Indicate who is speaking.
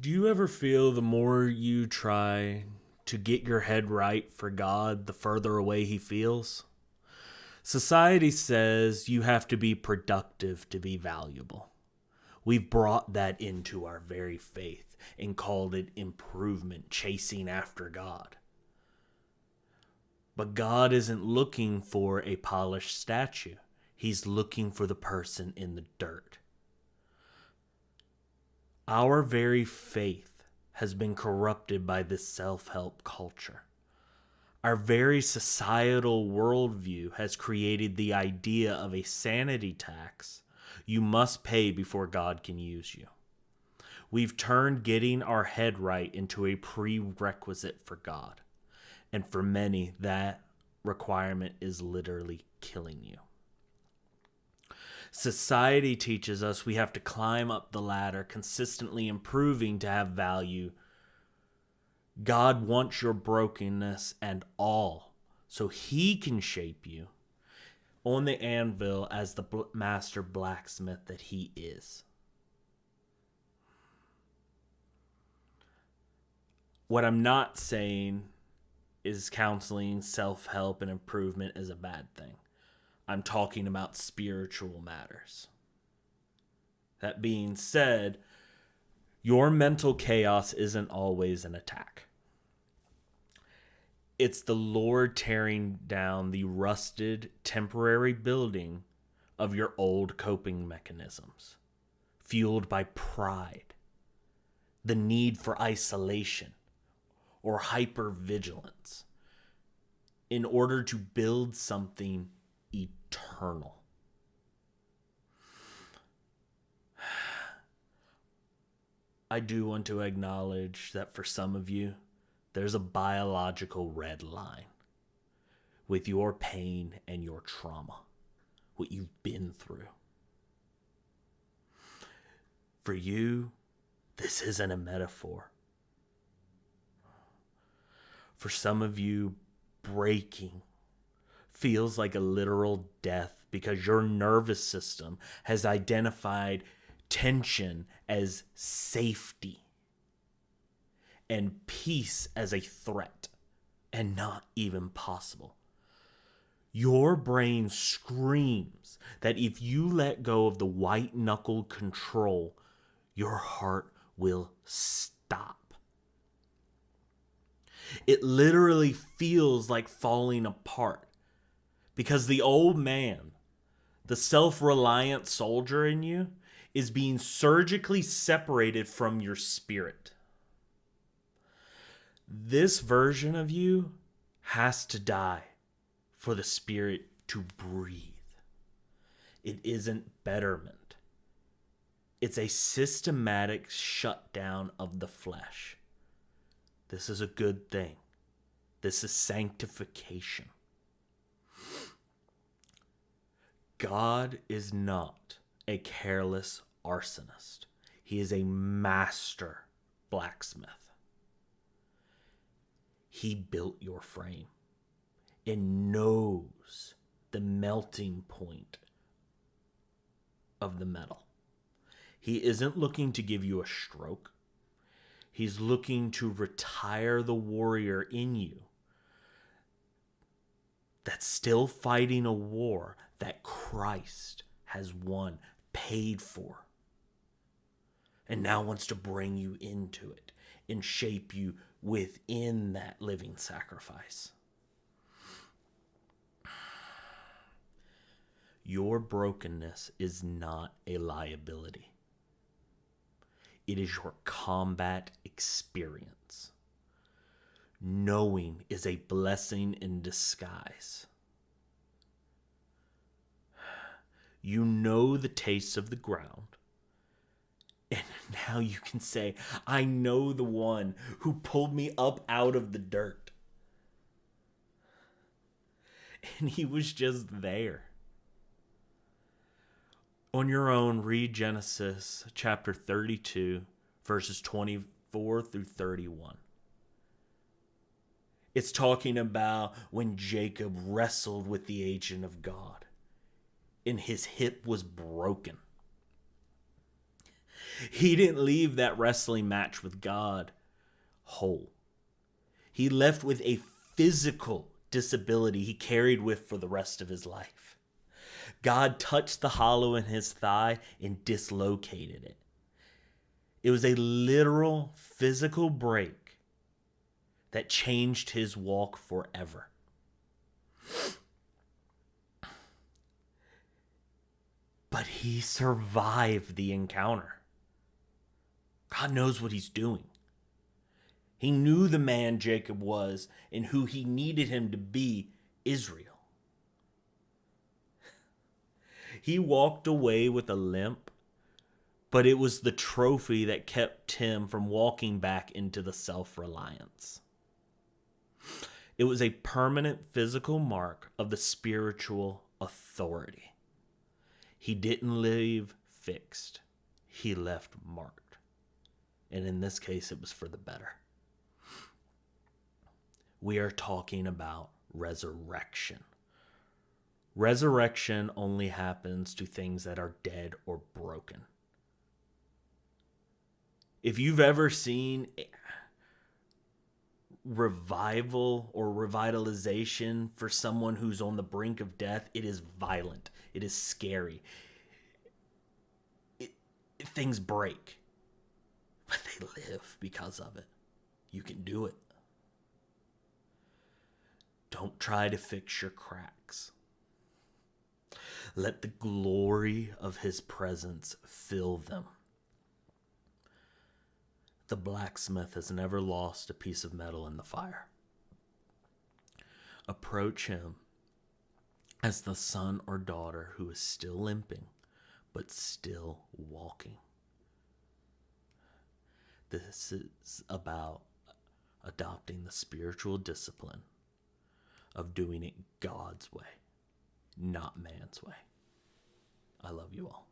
Speaker 1: Do you ever feel the more you try to get your head right for God, the further away he feels? Society says you have to be productive to be valuable. We've brought that into our very faith and called it improvement, chasing after God. But God isn't looking for a polished statue. He's looking for the person in the dirt. Our very faith has been corrupted by this self-help culture. Our very societal worldview has created the idea of a sanity tax. You must pay before God can use you. We've turned getting our head right into a prerequisite for God. And for many, that requirement is literally killing you. Society teaches us we have to climb up the ladder, consistently improving to have value. God wants your brokenness and all, so he can shape you on the anvil as the master blacksmith that he is. What I'm not saying is counseling, self-help, and improvement is a bad thing. I'm talking about spiritual matters. That being said, your mental chaos isn't always an attack. It's the Lord tearing down the rusted, temporary building of your old coping mechanisms, fueled by pride, the need for isolation, or hypervigilance, in order to build something eternal. I do want to acknowledge that for some of you, there's a biological red line with your pain and your trauma, what you've been through. For you, this isn't a metaphor. For some of you, breaking feels like a literal death because your nervous system has identified tension as safety and peace as a threat and not even possible. Your brain screams that if you let go of the white-knuckled control, your heart will stop. It literally feels like falling apart because the old man, the self-reliant soldier in you, is being surgically separated from your spirit. This version of you has to die for the spirit to breathe. It isn't betterment. It's a systematic shutdown of the flesh. This is a good thing. This is sanctification. God is not a careless arsonist. He is a master blacksmith. He built your frame and knows the melting point of the metal. He isn't looking to give you a stroke. He's looking to retire the warrior in you that's still fighting a war that Christ has won, paid for, and now wants to bring you into it and shape you within that living sacrifice. Your brokenness is not a liability. It is your combat experience. Knowing is a blessing in disguise. You know the taste of the ground. And now you can say, I know the one who pulled me up out of the dirt. And he was just there. On your own, read Genesis chapter 32, verses 24 through 31. It's talking about when Jacob wrestled with the agent of God and his hip was broken. He didn't leave that wrestling match with God whole. He left with a physical disability he carried with for the rest of his life. God touched the hollow in his thigh and dislocated it. It was a literal physical break that changed his walk forever. But he survived the encounter. God knows what he's doing. He knew the man Jacob was and who he needed him to be, Israel. He walked away with a limp, but it was the trophy that kept him from walking back into the self-reliance. It was a permanent physical mark of the spiritual authority. He didn't leave fixed. He left marked. And in this case, it was for the better. We are talking about resurrection. Resurrection only happens to things that are dead or broken. If you've ever seen revival or revitalization for someone who's on the brink of death, it is violent. It is scary. Things break, but they live because of it. You can do it. Don't try to fix your cracks. Let the glory of his presence fill them. The blacksmith has never lost a piece of metal in the fire. Approach him as the son or daughter who is still limping, but still walking. This is about adopting the spiritual discipline of doing it God's way, not man's way. I love you all.